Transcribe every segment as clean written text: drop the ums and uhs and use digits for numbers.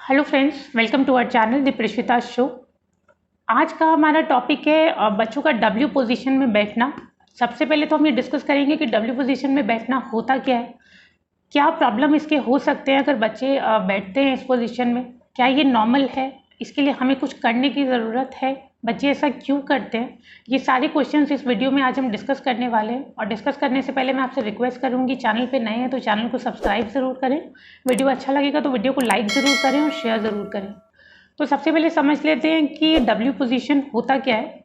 Hello friends, welcome to our channel the Prishvita show. आज का हमारा टॉपिक है बच्चों का डब्ल्यू पोजीशन में बैठना। सबसे पहले तो हम ये डिस्कस करेंगे कि डब्ल्यू पोजीशन में बैठना होता क्या है, क्या प्रॉब्लम इसके हो सकते हैं अगर बच्चे बैठते हैं इस पोजीशन में, क्या ये नॉर्मल है, इसके लिए हमें कुछ करने की ज़रूरत है, बच्चे ऐसा क्यों करते हैं। ये सारे क्वेश्चंस इस वीडियो में आज हम डिस्कस करने वाले हैं। और डिस्कस करने से पहले मैं आपसे रिक्वेस्ट करूंगी, चैनल पे नए हैं तो चैनल को सब्सक्राइब ज़रूर करें, वीडियो अच्छा लगेगा तो वीडियो को लाइक ज़रूर करें और शेयर ज़रूर करें। तो सबसे पहले समझ लेते हैं कि डब्ल्यू पोजीशन होता क्या है।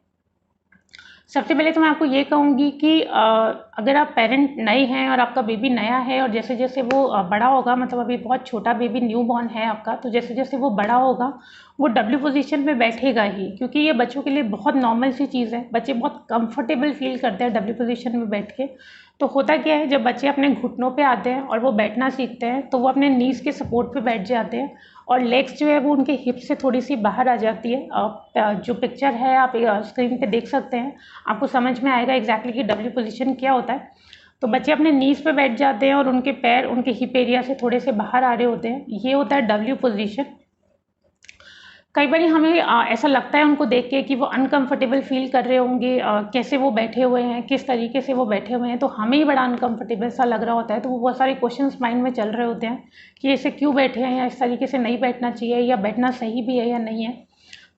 सबसे पहले तो मैं आपको ये कहूँगी कि अगर आप पेरेंट नए हैं और आपका बेबी नया है और जैसे जैसे वो बड़ा होगा, मतलब अभी बहुत छोटा बेबी न्यू बॉर्न है आपका, तो जैसे जैसे वो बड़ा होगा वो डब्ल्यू पोजीशन में बैठेगा ही, क्योंकि ये बच्चों के लिए बहुत नॉर्मल सी चीज़ है। बच्चे बहुत कंफर्टेबल फील करते हैं डब्ल्यू पोजीशन में बैठ के। तो होता क्या है, जब बच्चे अपने घुटनों पे आते हैं और वो बैठना सीखते हैं तो वो अपने नीज के सपोर्ट पे बैठ जाते हैं और लेग्स जो है वो उनके हिप से थोड़ी सी बाहर आ जाती है। जो पिक्चर है आप स्क्रीन पे देख सकते हैं, आपको समझ में आएगा एग्जैक्टली कि डब्ल्यू पोजीशन क्या होता है। तो बच्चे अपने नीज पे बैठ जाते हैं और उनके पैर उनके हिप एरिया से थोड़े से बाहर आ रहे होते हैं, ये होता है डब्ल्यू पोजीशन। कई बार हमें ऐसा लगता है उनको देख के कि वो अनकंफर्टेबल फील कर रहे होंगे, कैसे वो बैठे हुए हैं, किस तरीके से वो बैठे हुए हैं, तो हमें ही बड़ा अनकंफर्टेबल सा लग रहा होता है। तो वो बहुत सारे क्वेश्चंस माइंड में चल रहे होते हैं कि ऐसे क्यों बैठे हैं, या इस तरीके से नहीं बैठना चाहिए, या बैठना सही भी है या नहीं है।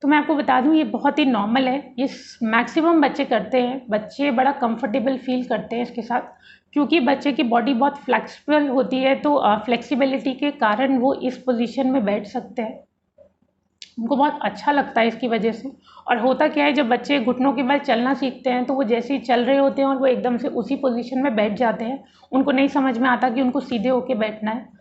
तो मैं आपको बता दूं, ये बहुत ही नॉर्मल है, ये मैक्सिमम बच्चे करते हैं। बच्चे बड़ा कंफर्टेबल फील करते हैं इसके साथ, क्योंकि बच्चे की बॉडी बहुत फ्लेक्सिबल होती है। तो फ्लेक्सिबिलिटी के कारण वो इस पोजीशन में बैठ सकते हैं, उनको बहुत अच्छा लगता है इसकी वजह से। और होता क्या है, जब बच्चे घुटनों के बल चलना सीखते हैं तो वो जैसे ही चल रहे होते हैं और वो एकदम से उसी पोजीशन में बैठ जाते हैं, उनको नहीं समझ में आता कि उनको सीधे होके बैठना है।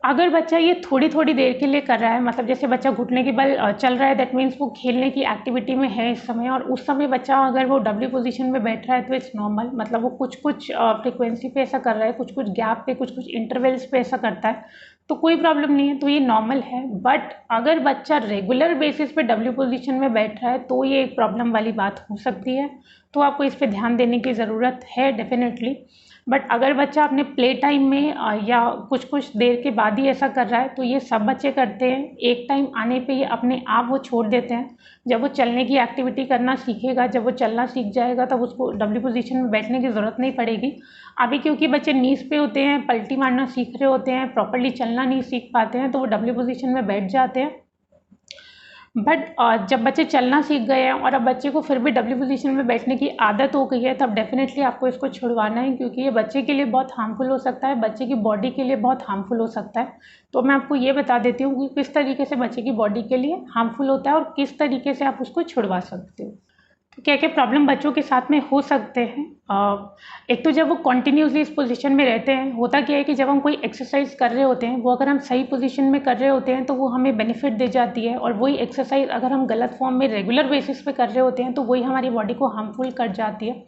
अगर बच्चा ये थोड़ी थोड़ी देर के लिए कर रहा है, मतलब जैसे बच्चा घुटने के बल चल रहा है, दैट मीन्स वो खेलने की एक्टिविटी में है इस समय, और उस समय बच्चा अगर वो डब्ल्यू पोजीशन में बैठ रहा है तो इट्स नॉर्मल। मतलब वो कुछ कुछ फ्रिक्वेंसी पे ऐसा कर रहा है, कुछ कुछ गैप पे, कुछ कुछ इंटरवल्स पे ऐसा करता है, तो कोई प्रॉब्लम नहीं है, तो ये नॉर्मल है। बट अगर बच्चा रेगुलर बेसिस पे डब्ल्यू पोजीशन में बैठ रहा है तो ये एक प्रॉब्लम वाली बात हो सकती है, तो आपको इस पर ध्यान देने की ज़रूरत है डेफिनेटली। बट अगर बच्चा अपने प्ले टाइम में या कुछ कुछ देर के बाद ही ऐसा कर रहा है, तो ये सब बच्चे करते हैं। एक टाइम आने पे ये अपने आप वो छोड़ देते हैं। जब वो चलने की एक्टिविटी करना सीखेगा, जब वो चलना सीख जाएगा, तब उसको डब्ल्यू पोजीशन में बैठने की ज़रूरत नहीं पड़ेगी। अभी क्योंकि बच्चे नीज पे होते हैं, पलटी मारना सीख रहे होते हैं, प्रॉपर्ली चलना नहीं सीख पाते हैं, तो वो डब्ल्यू पोजीशन में बैठ जाते हैं। बट जब बच्चे चलना सीख गए हैं और अब बच्चे को फिर भी डब्ल्यू पोजीशन में बैठने की आदत हो गई है, तब डेफिनेटली आपको इसको छुड़वाना है, क्योंकि ये बच्चे के लिए बहुत हार्मफुल हो सकता है, बच्चे की बॉडी के लिए बहुत हार्मफुल हो सकता है। तो मैं आपको ये बता देती हूँ कि किस तरीके से बच्चे की बॉडी के लिए हार्मफुल होता है और किस तरीके से आप उसको छुड़वा सकते हो। तो क्या क्या प्रॉब्लम बच्चों के साथ में हो सकते हैं। एक तो जब वो कॉन्टीन्यूसली इस पोजीशन में रहते हैं, होता क्या है कि जब हम कोई एक्सरसाइज कर रहे होते हैं, वो अगर हम सही पोजीशन में कर रहे होते हैं तो वो हमें बेनिफिट दे जाती है, और वही एक्सरसाइज अगर हम गलत फॉर्म में रेगुलर बेसिस पे कर रहे होते हैं तो वही हमारी बॉडी को हार्मफुल कर जाती है।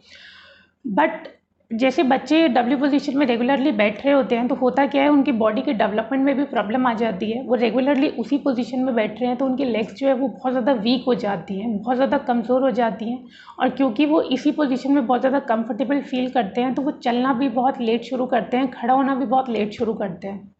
बट जैसे बच्चे डब्ल्यू पोजीशन में रेगुलरली बैठ रहे होते हैं, तो होता क्या है, उनकी बॉडी के डेवलपमेंट में भी प्रॉब्लम आ जाती है। वो रेगुलरली उसी पोजीशन में बैठ रहे हैं तो उनकी लेग्स जो है वो बहुत ज़्यादा वीक हो जाती हैं, बहुत ज़्यादा कमज़ोर हो जाती हैं, और क्योंकि वो इसी पोजीशन में बहुत ज़्यादा कंफर्टेबल फील करते हैं तो वो चलना भी बहुत लेट शुरू करते हैं, खड़ा होना भी बहुत लेट शुरू करते हैं।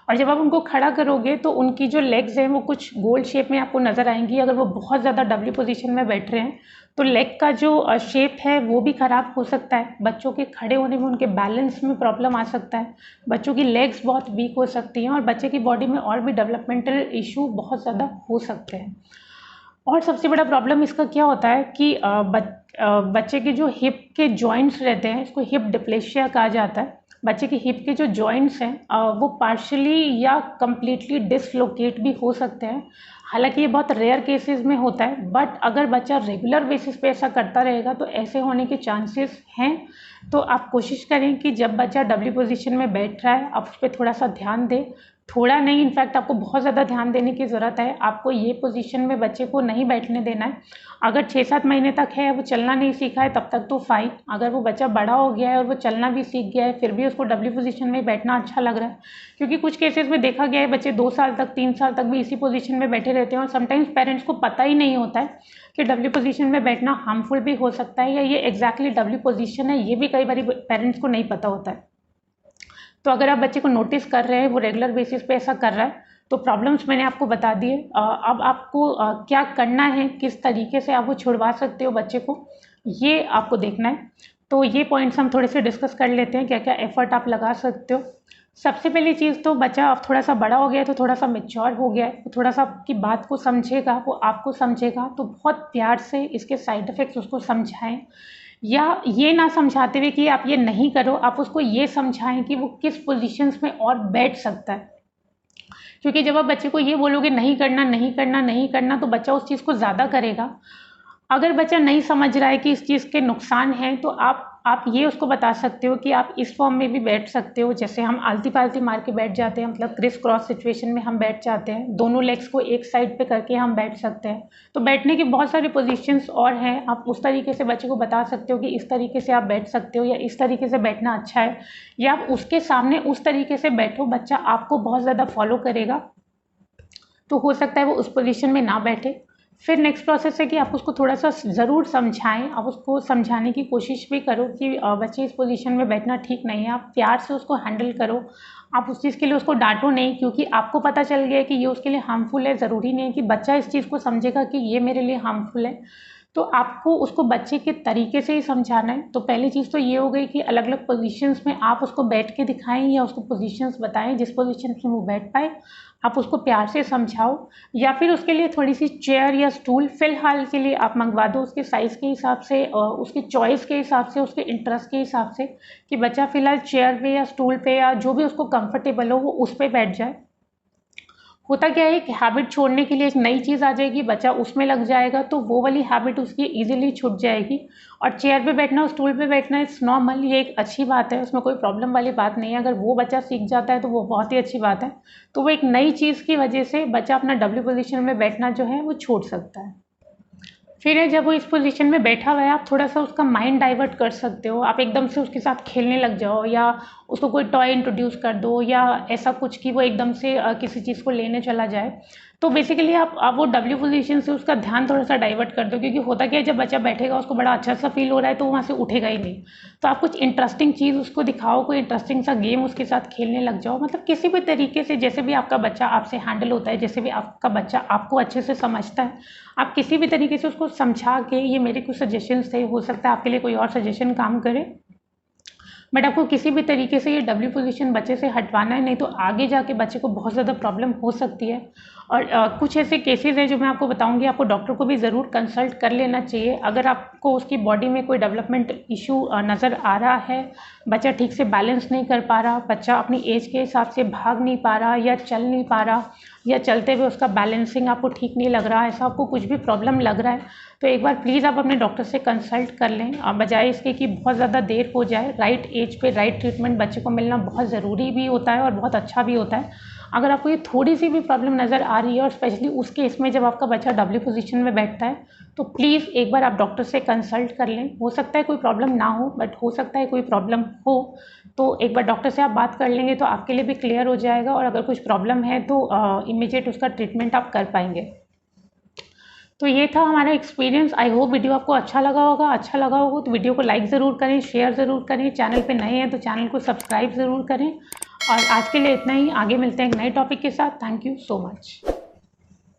और जब आप उनको खड़ा करोगे तो उनकी जो लेग्स हैं वो कुछ गोल शेप में आपको नज़र आएंगी। अगर वो बहुत ज़्यादा डब्ल्यू पोजीशन में बैठ रहे हैं तो लेग का जो शेप है वो भी ख़राब हो सकता है। बच्चों के खड़े होने में, उनके बैलेंस में प्रॉब्लम आ सकता है, बच्चों की लेग्स बहुत वीक हो सकती हैं, और बच्चे की बॉडी में और भी डेवलपमेंटल इशू बहुत ज़्यादा हो सकते हैं। और सबसे बड़ा प्रॉब्लम इसका क्या होता है कि बच्चे के जो हिप के जॉइंट्स रहते हैं, इसको हिप डिप्लेशिया कहा जाता है। बच्चे के हिप के जो जॉइंट्स हैं वो पार्शियली या कम्प्लीटली डिसलोकेट भी हो सकते हैं। हालांकि ये बहुत रेयर केसेस में होता है, बट अगर बच्चा रेगुलर बेसिस पे ऐसा करता रहेगा तो ऐसे होने के चांसेस हैं। तो आप कोशिश करें कि जब बच्चा डब्ल्यू पोजीशन में बैठ रहा है आप उस पर थोड़ा सा ध्यान दें। थोड़ा नहीं, इनफैक्ट आपको बहुत ज़्यादा ध्यान देने की ज़रूरत है। आपको ये पोजीशन में बच्चे को नहीं बैठने देना है। अगर 6-7 महीने तक है, वो चलना नहीं सीखा है, तब तक तो फाइन। अगर वो बच्चा बड़ा हो गया है और वो चलना भी सीख गया है, फिर भी उसको डब्ल्यू पोजीशन में बैठना अच्छा लग रहा है, क्योंकि कुछ केसेस में देखा गया है बच्चे 2 साल तक, 3 साल तक भी इसी पोजीशन में बैठे रहते हैं, और समटाइम्स पेरेंट्स को पता ही नहीं होता है कि डब्ल्यू पोजीशन में बैठना हार्मफुल भी हो सकता है, या ये एग्जैक्टली डब्ल्यू पोजीशन है, ये भी कई बार पेरेंट्स को नहीं पता होता है। तो अगर आप बच्चे को नोटिस कर रहे हैं वो रेगुलर बेसिस पे ऐसा कर रहा है, तो प्रॉब्लम्स मैंने आपको बता दिए। अब आपको क्या करना है, किस तरीके से आप वो छुड़वा सकते हो बच्चे को, ये आपको देखना है। तो ये पॉइंट्स हम थोड़े से डिस्कस कर लेते हैं, क्या क्या एफर्ट आप लगा सकते हो। सबसे पहली चीज़ तो बच्चा अब थोड़ा सा बड़ा हो गया है, तो थोड़ा सा मैच्योर हो गया है, तो थोड़ा सा आपकी बात को समझेगा, वो आपको समझेगा, तो बहुत प्यार से इसके साइड इफ़ेक्ट्स उसको समझाएं, या ये ना समझाते हुए कि आप ये नहीं करो, आप उसको ये समझाएं कि वो किस पोजीशंस में और बैठ सकता है। क्योंकि जब आप बच्चे को ये बोलोगे नहीं करना नहीं करना नहीं करना, तो बच्चा उस चीज़ को ज़्यादा करेगा। अगर बच्चा नहीं समझ रहा है कि इस चीज़ के नुकसान हैं, तो आप ये उसको बता सकते हो कि आप इस फॉर्म में भी बैठ सकते हो, जैसे हम आलती पालती मार के बैठ जाते हैं, मतलब क्रिस क्रॉस सिचुएशन में हम बैठ जाते हैं, दोनों लेग्स को एक साइड पे करके हम बैठ सकते हैं। तो बैठने की बहुत सारी पोजीशंस और हैं, आप उस तरीके से बच्चे को बता सकते हो कि इस तरीके से आप बैठ सकते हो, या इस तरीके से बैठना अच्छा है, या आप उसके सामने उस तरीके से बैठो, बच्चा आपको बहुत ज़्यादा फॉलो करेगा। तो हो सकता है वो उस पोजीशन में ना बैठे। फिर नेक्स्ट प्रोसेस है कि आप उसको थोड़ा सा ज़रूर समझाएं, आप उसको समझाने की कोशिश भी करो कि बच्चे इस पोजीशन में बैठना ठीक नहीं है, आप प्यार से उसको हैंडल करो। आप उस चीज़ के लिए उसको डांटो नहीं, क्योंकि आपको पता चल गया है कि ये उसके लिए हार्मफुल है। ज़रूरी नहीं है कि बच्चा इस चीज़ को समझेगा कि ये मेरे लिए हार्मफुल है। तो आपको उसको बच्चे के तरीके से ही समझाना है। तो पहली चीज़ तो ये हो गई कि अलग अलग पोजीशंस में आप उसको बैठ के दिखाएं, या उसको पोजीशंस बताएं जिस पोजीशन में वो बैठ पाए। आप उसको प्यार से समझाओ, या फिर उसके लिए थोड़ी सी चेयर या स्टूल फ़िलहाल के लिए आप मंगवा दो, उसके साइज़ के हिसाब से, उसकी चॉइस के हिसाब से, उसके इंटरेस्ट के हिसाब से, कि बच्चा फ़िलहाल चेयर पे या स्टूल पे या जो भी उसको कंफर्टेबल हो वो उस पे बैठ जाए। होता क्या है कि हैबिट छोड़ने के लिए एक नई चीज़ आ जाएगी, बच्चा उसमें लग जाएगा, तो वो वाली हैबिट उसकी ईजिली छूट जाएगी। और चेयर पे बैठना, स्टूल पे बैठना इट्स नॉर्मल, ये एक अच्छी बात है, उसमें कोई प्रॉब्लम वाली बात नहीं है। अगर वो बच्चा सीख जाता है तो वो बहुत ही अच्छी बात है। तो वो एक नई चीज़ की वजह से बच्चा अपना डब्ल्यू पोजीशन में बैठना जो है वो छोड़ सकता है। फिर जब वो इस पोजीशन में बैठा हुआ है, आप थोड़ा सा उसका माइंड डाइवर्ट कर सकते हो। आप एकदम से उसके साथ खेलने लग जाओ, या उसको कोई टॉय इंट्रोड्यूस कर दो, या ऐसा कुछ कि वो एकदम से किसी चीज़ को लेने चला जाए। तो बेसिकली आप वो डब्ल्यू पोजीशन से उसका ध्यान थोड़ा सा डाइवर्ट कर दो, क्योंकि होता क्या है, जब बच्चा बैठेगा उसको बड़ा अच्छा सा फील हो रहा है, तो वहाँ से उठेगा ही नहीं। तो आप कुछ इंटरेस्टिंग चीज़ उसको दिखाओ, कोई इंटरेस्टिंग सा गेम उसके साथ खेलने लग जाओ। मतलब किसी भी तरीके से, जैसे भी आपका बच्चा आपसे हैंडल होता है, जैसे भी आपका बच्चा आपको अच्छे से समझता है, आप किसी भी तरीके से उसको समझा के, ये मेरे कुछ सजेशंस थे, हो सकता है आपके लिए कोई और सजेशन काम करे, बट आपको किसी भी तरीके से ये डब्ल्यू पोजीशन बच्चे से हटवाना है, नहीं तो आगे जाके बच्चे को बहुत ज़्यादा प्रॉब्लम हो सकती है। और कुछ ऐसे केसेस हैं जो मैं आपको बताऊंगी, आपको डॉक्टर को भी ज़रूर कंसल्ट कर लेना चाहिए। अगर आपको उसकी बॉडी में कोई डेवलपमेंट इशू नज़र आ रहा है, बच्चा ठीक से बैलेंस नहीं कर पा रहा, बच्चा अपनी एज के हिसाब से भाग नहीं पा रहा, या चल नहीं पा रहा, या चलते हुए उसका बैलेंसिंग आपको ठीक नहीं लग रहा, ऐसा आपको कुछ भी प्रॉब्लम लग रहा है, तो एक बार प्लीज़ आप अपने डॉक्टर से कंसल्ट कर लें, बजाय इसके कि बहुत ज़्यादा देर हो जाए। राइट एज पे राइट ट्रीटमेंट बच्चे को मिलना बहुत ज़रूरी भी होता है और बहुत अच्छा भी होता है। अगर आपको ये थोड़ी सी भी प्रॉब्लम नज़र आ रही है, और स्पेशली उस केस में जब आपका बच्चा डब्ल्यू पोजीशन में बैठता है, तो प्लीज़ एक बार आप डॉक्टर से कंसल्ट कर लें। हो सकता है कोई प्रॉब्लम ना हो, बट हो सकता है कोई प्रॉब्लम हो, तो एक बार डॉक्टर से आप बात कर लेंगे तो आपके लिए भी क्लियर हो जाएगा। और अगर कुछ प्रॉब्लम है तो इमीडिएट उसका ट्रीटमेंट आप कर पाएंगे। तो ये था हमारा एक्सपीरियंस। आई होप वीडियो आपको अच्छा लगा होगा। अच्छा लगा होगा तो वीडियो को लाइक ज़रूर करें, शेयर ज़रूर करें। चैनल पे नए हैं तो चैनल को सब्सक्राइब ज़रूर करें। और आज के लिए इतना ही, आगे मिलते हैं एक नए टॉपिक के साथ। Thank you so much.